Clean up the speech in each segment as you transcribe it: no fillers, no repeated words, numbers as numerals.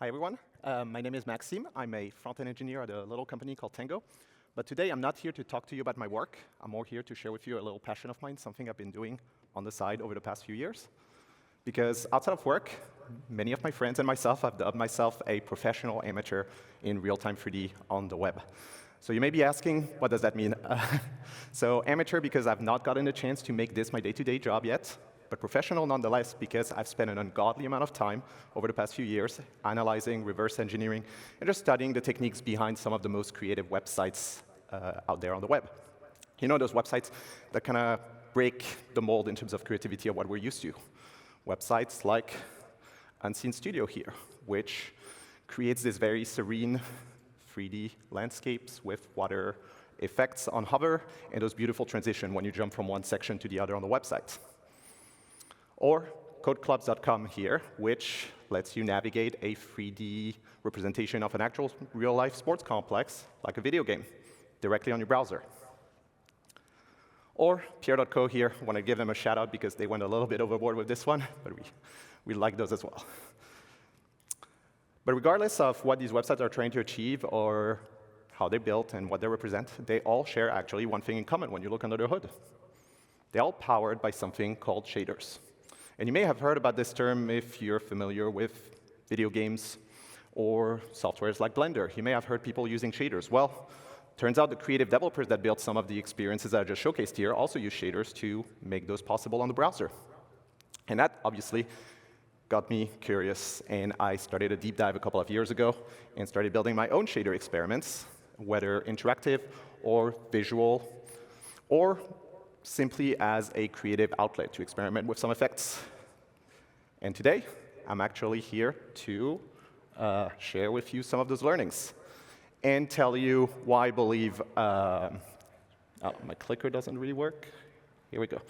Hi, everyone. My name is Maxime. I'm a front-end engineer at a little company called Tango. But today, I'm not here to talk to you about my work. I'm more here to share with you a little passion of mine, something I've been doing on the side over the past few years. Because outside of work, many of my friends and myself have dubbed myself a professional amateur in real-time 3D on the web. So you may be asking, what does that mean? So amateur because I've not gotten a chance to make this my day-to-day job yet, but professional nonetheless because I've spent an ungodly amount of time over the past few years analyzing, reverse engineering, and just studying the techniques behind some of the most creative websites out there on the web. You know those websites that kind of break the mold in terms of creativity of what we're used to. Websites like Unseen Studio here, which creates this very serene 3D landscapes with water effects on hover and those beautiful transitions when you jump from one section to the other on the website. Or codeclubs.com here, which lets you navigate a 3D representation of an actual real-life sports complex, like a video game, directly on your browser. Or Pierre.co here, I want to give them a shout-out because they went a little bit overboard with this one, but we like those as well. But regardless of what these websites are trying to achieve or how they're built and what they represent, they all share actually one thing in common when you look under the hood. They're all powered by something called shaders. And you may have heard about this term if you're familiar with video games or softwares like Blender. You may have heard people using shaders. Well, turns out the creative developers that built some of the experiences that I just showcased here also use shaders to make those possible on the browser. And that obviously got me curious, and I started a deep dive a couple of years ago and started building my own shader experiments, whether interactive or visual, or simply as a creative outlet to experiment with some effects. And today, I'm actually here to share with you some of those learnings and tell you why I believe, oh, my clicker doesn't really work. Here we go.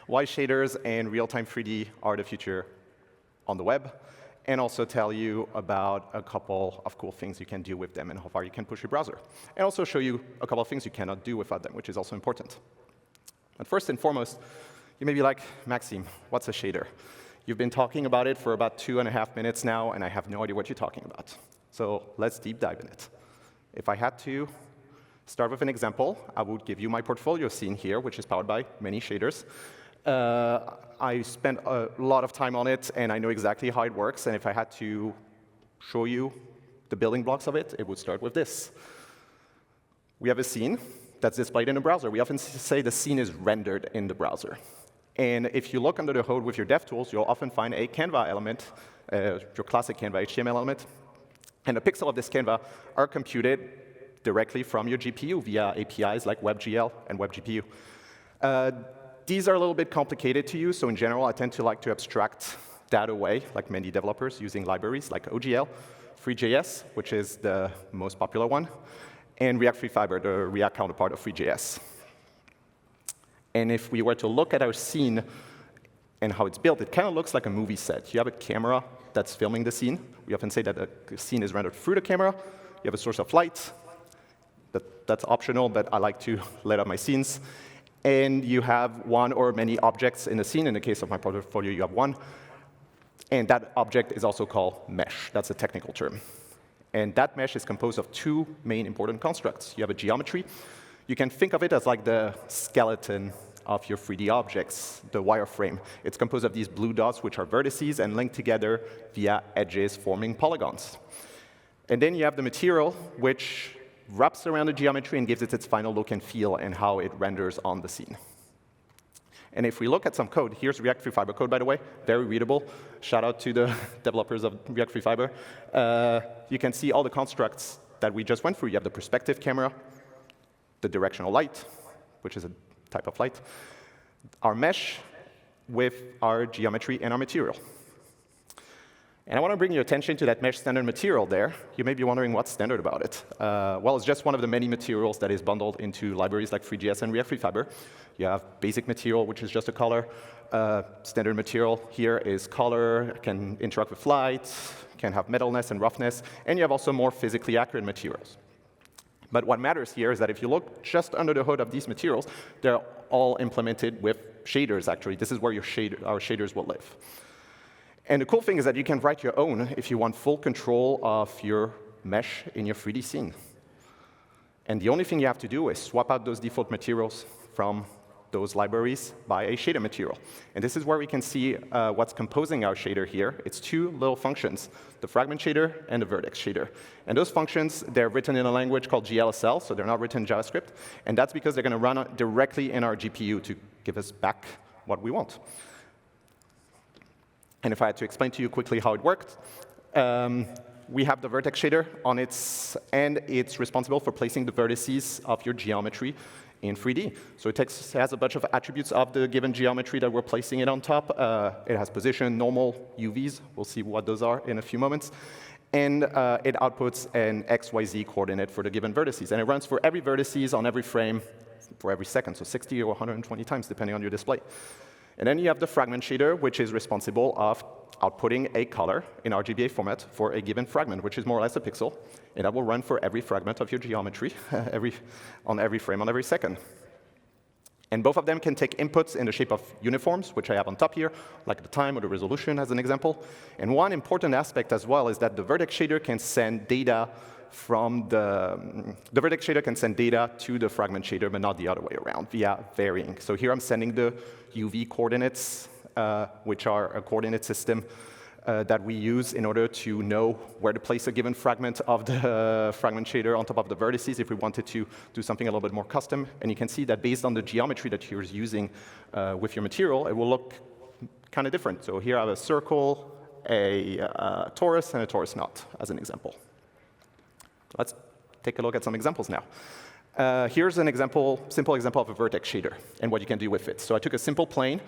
Why shaders and real-time 3D are the future on the web, and also tell you about a couple of cool things you can do with them and how far you can push your browser. And also show you a couple of things you cannot do without them, which is also important. But first and foremost, you may be like, Maxime, what's a shader? You've been talking about it for about 2.5 minutes now, and I have no idea what you're talking about. So let's deep dive in it. If I had to start with an example, I would give you my portfolio scene here, which is powered by many shaders. I spent a lot of time on it, and I know exactly how it works. And if I had to show you the building blocks of it, it would start with this. We have a scene that's displayed in a browser. We often say the scene is rendered in the browser. And if you look under the hood with your dev tools, you'll often find a Canva element, your classic Canva HTML element. And the pixels of this Canva are computed directly from your GPU via APIs like WebGL and WebGPU. These are a little bit complicated to use, so in general, I tend to like to abstract that away, like many developers, using libraries like OGL, Free.js, which is the most popular one, and React Free Fiber, the React counterpart of Free.js. And if we were to look at our scene and how it's built, it kind of looks like a movie set. You have a camera that's filming the scene. We often say that the scene is rendered through the camera. You have a source of light. That's optional, but I like to light up my scenes. And you have one or many objects in the scene. In the case of my portfolio, you have one. And that object is also called mesh. That's a technical term. And that mesh is composed of two main important constructs. You have a geometry. You can think of it as like the skeleton of your 3D objects, the wireframe. It's composed of these blue dots, which are vertices, and linked together via edges forming polygons. And then you have the material, which wraps around the geometry and gives it its final look and feel and how it renders on the scene. And if we look at some code, here's React Free Fiber code, by the way, very readable. Shout out to the developers of React Free Fiber. You can see all the constructs that we just went through. You have the perspective camera, the directional light, which is a type of light, our mesh with our geometry and our material. And I want to bring your attention to that mesh standard material there. You may be wondering what's standard about it. Well, it's just one of the many materials that is bundled into libraries like Free.js and React Free Fiber. You have basic material, which is just a color. Standard material here is color, can interact with light, can have metalness and roughness, and you have also more physically accurate materials. But what matters here is that if you look just under the hood of these materials, they're all implemented with shaders, actually. This is where our shaders will live. And the cool thing is that you can write your own if you want full control of your mesh in your 3D scene. And the only thing you have to do is swap out those default materials from those libraries by a shader material. And this is where we can see what's composing our shader here. It's two little functions, the fragment shader and the vertex shader. And those functions, they're written in a language called GLSL, so they're not written in JavaScript. And that's because they're going to run directly in our GPU to give us back what we want. And if I had to explain to you quickly how it worked, we have the vertex shader on its end. It's responsible for placing the vertices of your geometry in 3D. So it has a bunch of attributes of the given geometry that we're placing it on top. It has position, normal, UVs. We'll see what those are in a few moments. And it outputs an XYZ coordinate for the given vertices. And it runs for every vertices on every frame for every second, so 60 or 120 times, depending on your display. And then you have the fragment shader, which is responsible of outputting a color in RGBA format for a given fragment, which is more or less a pixel. And that will run for every fragment of your geometry, on every frame, on every second. And both of them can take inputs in the shape of uniforms, which I have on top here, like the time or the resolution as an example. And one important aspect as well is that the vertex shader can send data from the vertex shader can send data to the fragment shader, but not the other way around, via varying. So here I'm sending the UV coordinates, which are a coordinate system that we use in order to know where to place a given fragment of the fragment shader on top of the vertices if we wanted to do something a little bit more custom. And you can see that based on the geometry that you're using with your material, it will look kind of different. So here I have a circle, a torus, and a torus knot, as an example. Let's take a look at some examples now. Here's an example, simple example of a vertex shader and what you can do with it. So I took a simple plane,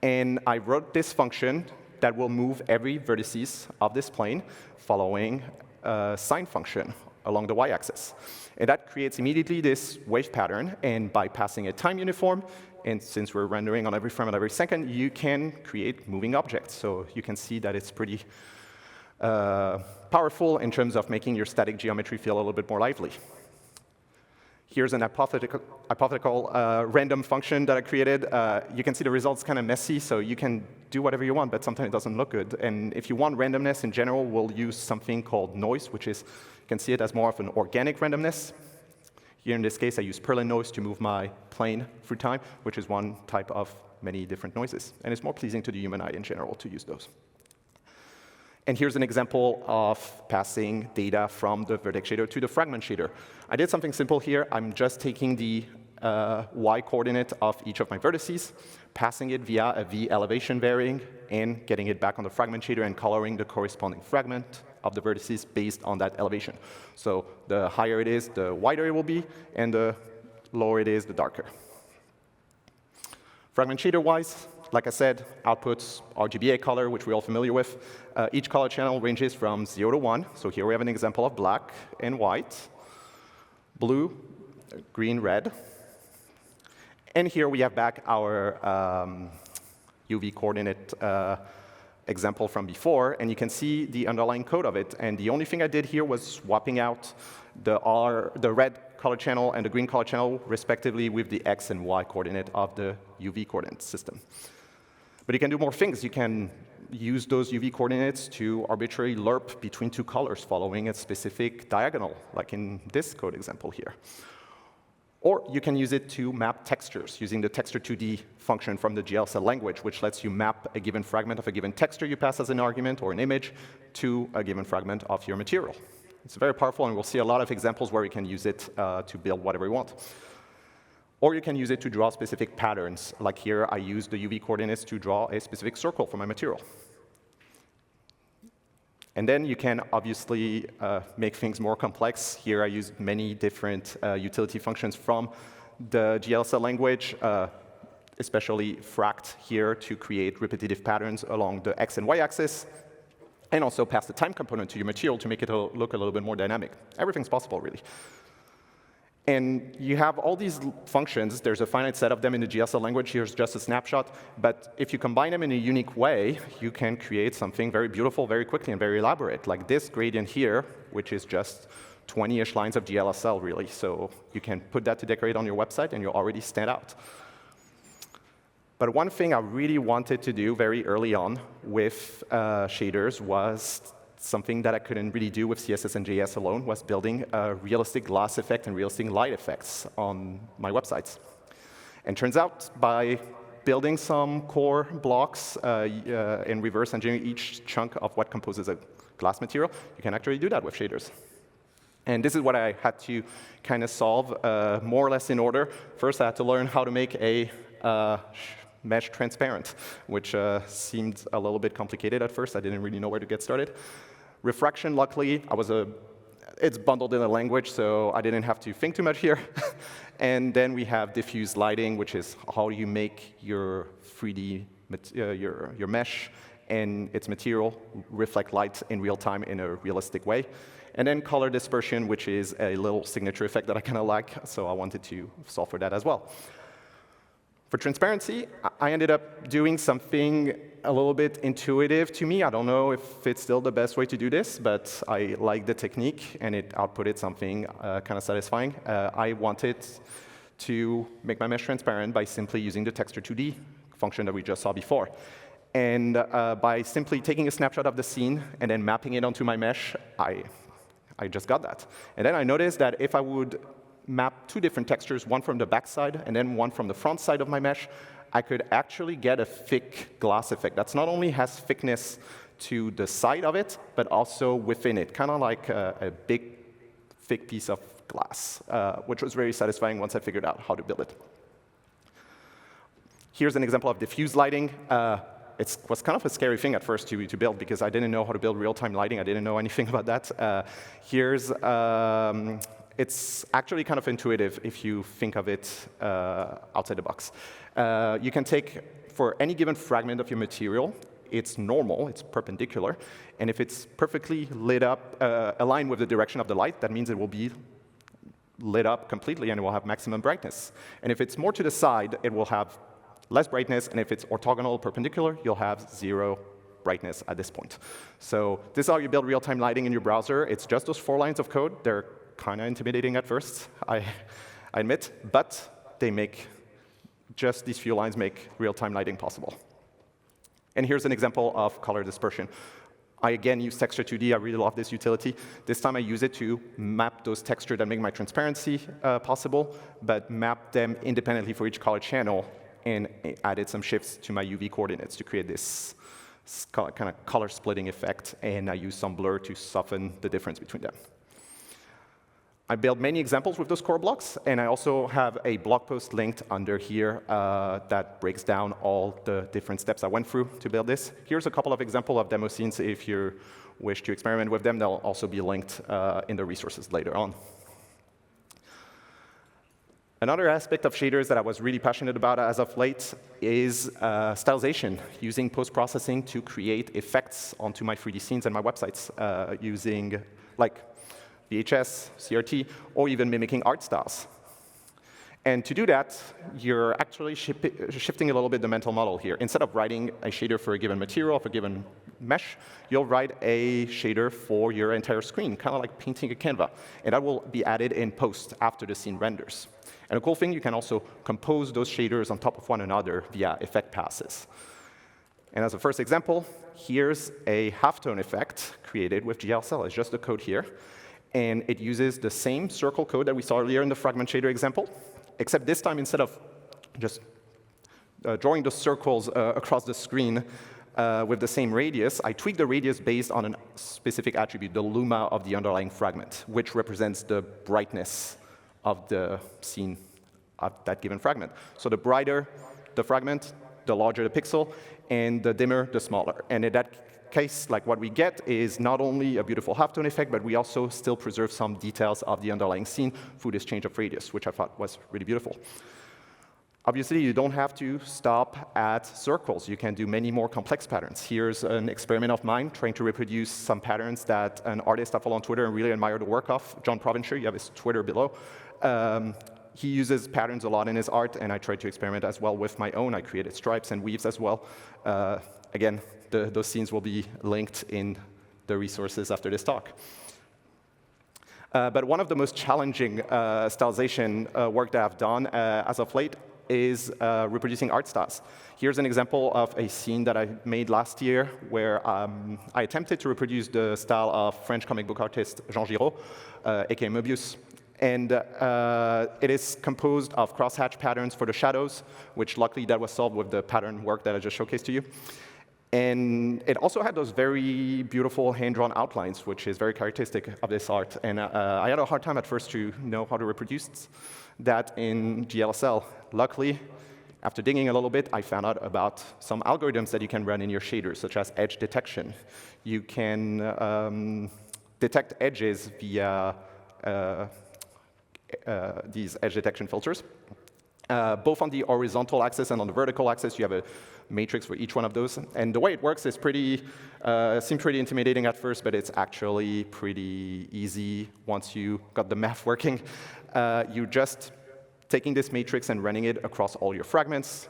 and I wrote this function that will move every vertices of this plane following a sine function along the y-axis. And that creates immediately this wave pattern. And by passing a time uniform, and since we're rendering on every frame and every second, you can create moving objects. So you can see that it's pretty powerful in terms of making your static geometry feel a little bit more lively. Here's an hypothetical random function that I created. You can see the results kind of messy, so you can do whatever you want, but sometimes it doesn't look good. And if you want randomness in general, we'll use something called noise, which is, you can see it as more of an organic randomness. Here in this case, I use Perlin noise to move my plane through time, which is one type of many different noises. And it's more pleasing to the human eye in general to use those. And here's an example of passing data from the vertex shader to the fragment shader. I did something simple here. I'm just taking the y-coordinate of each of my vertices, passing it via a v elevation varying, and getting it back on the fragment shader and coloring the corresponding fragment of the vertices based on that elevation. So the higher it is, the wider it will be, and the lower it is, the darker. Fragment shader-wise, like I said, outputs RGBA color, which we're all familiar with. Each color channel ranges from 0 to 1. So here we have an example of black and white, blue, green, red. And here we have back our UV coordinate example from before. And you can see the underlying code of it. And the only thing I did here was swapping out the red color channel and the green color channel, respectively, with the X and Y coordinate of the UV coordinate system. But you can do more things. You can use those UV coordinates to arbitrarily lerp between two colors following a specific diagonal, like in this code example here. Or you can use it to map textures using the texture2D function from the GLSL language, which lets you map a given fragment of a given texture you pass as an argument or an image to a given fragment of your material. It's very powerful, and we'll see a lot of examples where we can use it to build whatever we want. Or you can use it to draw specific patterns. Like here, I use the UV coordinates to draw a specific circle for my material. And then you can obviously make things more complex. Here I use many different utility functions from the GLSL language, especially fract here to create repetitive patterns along the X and Y axis, and also pass the time component to your material to make it look a little bit more dynamic. Everything's possible, really. And you have all these functions. There's a finite set of them in the GLSL language. Here's just a snapshot. But if you combine them in a unique way, you can create something very beautiful very quickly and very elaborate, like this gradient here, which is just 20-ish lines of GLSL, really. So you can put that to decorate on your website, and you'll already stand out. But one thing I really wanted to do very early on with shaders was something that I couldn't really do with CSS and JS alone, was building a realistic gloss effect and realistic light effects on my websites. And turns out, by building some core blocks in reverse engineering each chunk of what composes a glass material, you can actually do that with shaders. And this is what I had to kind of solve more or less in order. First, I had to learn how to make a mesh transparent, which seemed a little bit complicated at first. I didn't really know where to get started. Refraction, luckily, it's bundled in a language, so I didn't have to think too much here. And then we have diffuse lighting, which is how you make your 3D, your mesh and its material reflect light in real time in a realistic way. And then color dispersion, which is a little signature effect that I kind of like, so I wanted to solve for that as well. For transparency, I ended up doing something a little bit intuitive to me. I don't know if it's still the best way to do this, but I like the technique, and it outputted something kind of satisfying. I wanted to make my mesh transparent by simply using the texture2D function that we just saw before. And by simply taking a snapshot of the scene and then mapping it onto my mesh, I just got that. And then I noticed that if I would map two different textures, one from the back side and then one from the front side of my mesh, I could actually get a thick glass effect. That's not only has thickness to the side of it, but also within it, kind of like a big, thick piece of glass, which was very satisfying once I figured out how to build it. Here's an example of diffuse lighting. It was kind of a scary thing at first to build, because I didn't know how to build real-time lighting. I didn't know anything about that. It's actually kind of intuitive if you think of it outside the box. You can take, for any given fragment of your material, it's normal, it's perpendicular, and if it's perfectly lit up, aligned with the direction of the light, that means it will be lit up completely and it will have maximum brightness. And if it's more to the side, it will have less brightness, and if it's orthogonal perpendicular, you'll have 0 brightness at this point. So this is how you build real-time lighting in your browser. It's just those 4 lines of code. They're kind of intimidating at first, I admit, but they make, just these few lines make real-time lighting possible. And here's an example of color dispersion. I again use texture2D. I really love this utility. This time I use it to map those textures that make my transparency possible, but map them independently for each color channel, and added some shifts to my UV coordinates to create this kind of color splitting effect, and I use some blur to soften the difference between them. I built many examples with those core blocks, and I also have a blog post linked under here that breaks down all the different steps I went through to build this. Here's a couple of examples of demo scenes. If you wish to experiment with them, they'll also be linked in the resources later on. Another aspect of shaders that I was really passionate about as of late is stylization, using post-processing to create effects onto my 3D scenes and my websites, using like VHS, CRT, or even mimicking art styles. And to do that, you're actually shifting a little bit the mental model here. Instead of writing a shader for a given material, for a given mesh, you'll write a shader for your entire screen, kind of like painting a Canva. And that will be added in post after the scene renders. And a cool thing, you can also compose those shaders on top of one another via effect passes. And as a first example, here's a halftone effect created with GLSL. It's just the code here. And it uses the same circle code that we saw earlier in the fragment shader example, except this time, instead of just drawing the circles across the screen with the same radius, I tweaked the radius based on a specific attribute, the luma of the underlying fragment, which represents the brightness of the scene of that given fragment. So the brighter the fragment, the larger the pixel, and the dimmer, the smaller. And in that case, like what we get is not only a beautiful halftone effect, but we also still preserve some details of the underlying scene through this change of radius, which I thought was really beautiful. Obviously, you don't have to stop at circles. You can do many more complex patterns. Here's an experiment of mine trying to reproduce some patterns that an artist I follow on Twitter and really admire the work of, John Provencher. You have his Twitter below. He uses patterns a lot in his art, and I tried to experiment as well with my own. I created stripes and weaves as well. Again, those scenes will be linked in the resources after this talk. But one of the most challenging stylization work that I've done as of late is reproducing art styles. Here's an example of a scene that I made last year where I attempted to reproduce the style of French comic book artist Jean Giraud, aka Mobius. And it is composed of crosshatch patterns for the shadows, which luckily that was solved with the pattern work that I just showcased to you. And it also had those very beautiful hand-drawn outlines, which is very characteristic of this art. And I had a hard time at first to know how to reproduce that in GLSL. Luckily, after digging a little bit, I found out about some algorithms that you can run in your shaders, such as edge detection. You can detect edges via these edge detection filters. Both on the horizontal axis and on the vertical axis, you have a matrix for each one of those. And the way it works is seems pretty intimidating at first, but it's actually pretty easy once you got the math working. You just taking this matrix and running it across all your fragments,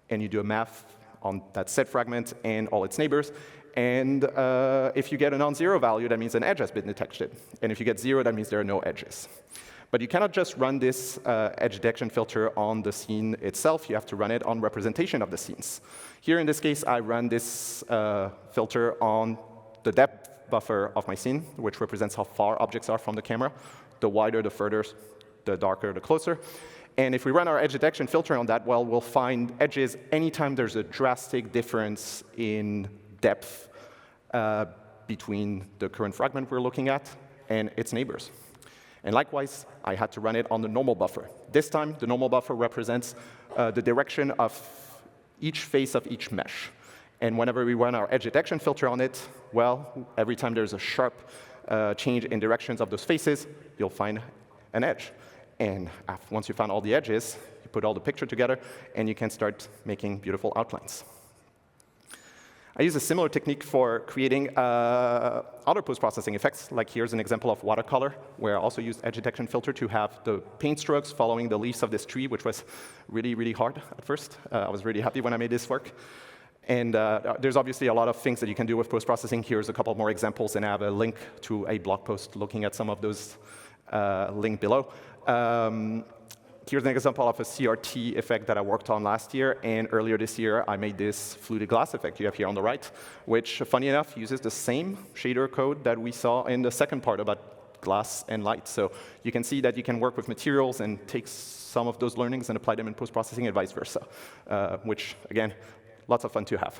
and you do a math on that set fragment and all its neighbors. And if you get a non-zero value, that means an edge has been detected. And if you get 0, that means there are no edges. But you cannot just run this edge detection filter on the scene itself. You have to run it on representation of the scenes. Here in this case, I run this filter on the depth buffer of my scene, which represents how far objects are from the camera. The wider, the further, the darker, the closer. And if we run our edge detection filter on that, well, we'll find edges anytime there's a drastic difference in depth between the current fragment we're looking at and its neighbors. And likewise, I had to run it on the normal buffer. This time, the normal buffer represents the direction of each face of each mesh. And whenever we run our edge detection filter on it, well, every time there's a sharp change in directions of those faces, you'll find an edge. And once you find all the edges, you put all the picture together, and you can start making beautiful outlines. I use a similar technique for creating other post-processing effects, like here's an example of watercolor, where I also used edge detection filter to have the paint strokes following the leaves of this tree, which was really, really hard at first. I was really happy when I made this work. And there's obviously a lot of things that you can do with post-processing. Here's a couple more examples, and I have a link to a blog post looking at some of those linked below. Here's an example of a CRT effect that I worked on last year, and earlier this year I made this fluted glass effect you have here on the right, which, funny enough, uses the same shader code that we saw in the second part about glass and light. So you can see that you can work with materials and take some of those learnings and apply them in post-processing and vice versa, which, again, lots of fun to have.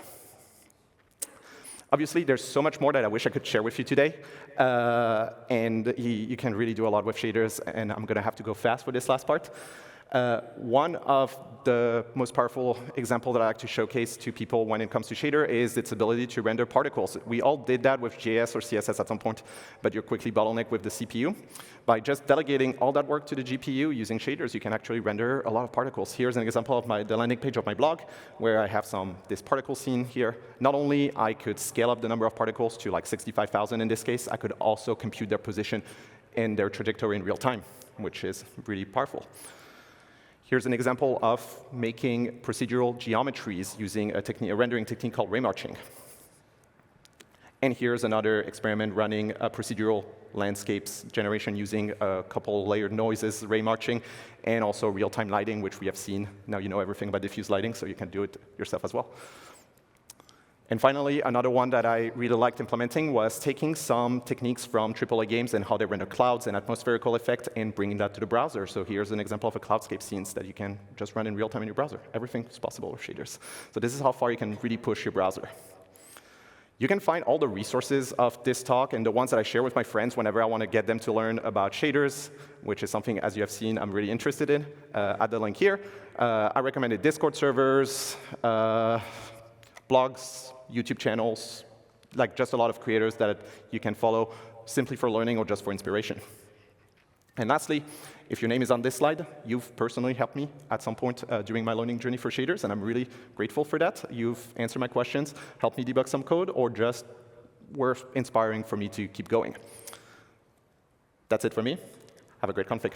Obviously, there's so much more that I wish I could share with you today, and you can really do a lot with shaders, and I'm going to have to go fast for this last part. One of the most powerful examples that I like to showcase to people when it comes to shader is its ability to render particles. We all did that with JS or CSS at some point, but you're quickly bottlenecked with the CPU. By just delegating all that work to the GPU using shaders, you can actually render a lot of particles. Here's an example of the landing page of my blog, where I have this particle scene here. Not only I could scale up the number of particles to like 65,000 in this case, I could also compute their position and their trajectory in real time, which is really powerful. Here's an example of making procedural geometries using a rendering technique called ray marching. And here's another experiment running a procedural landscapes generation using a couple layered noises, ray marching, and also real-time lighting, which we have seen. Now you know everything about diffuse lighting, so you can do it yourself as well. And finally, another one that I really liked implementing was taking some techniques from AAA games and how they render clouds and atmospherical effect and bringing that to the browser. So here's an example of a cloudscape scenes that you can just run in real time in your browser. Everything is possible with shaders. So this is how far you can really push your browser. You can find all the resources of this talk and the ones that I share with my friends whenever I want to get them to learn about shaders, which is something, as you have seen, I'm really interested in, at the link here. I recommended Discord servers, blogs, YouTube channels, like just a lot of creators that you can follow simply for learning or just for inspiration. And lastly, if your name is on this slide, you've personally helped me at some point during my learning journey for shaders, and I'm really grateful for that. You've answered my questions, helped me debug some code, or just were inspiring for me to keep going. That's it for me. Have a great config.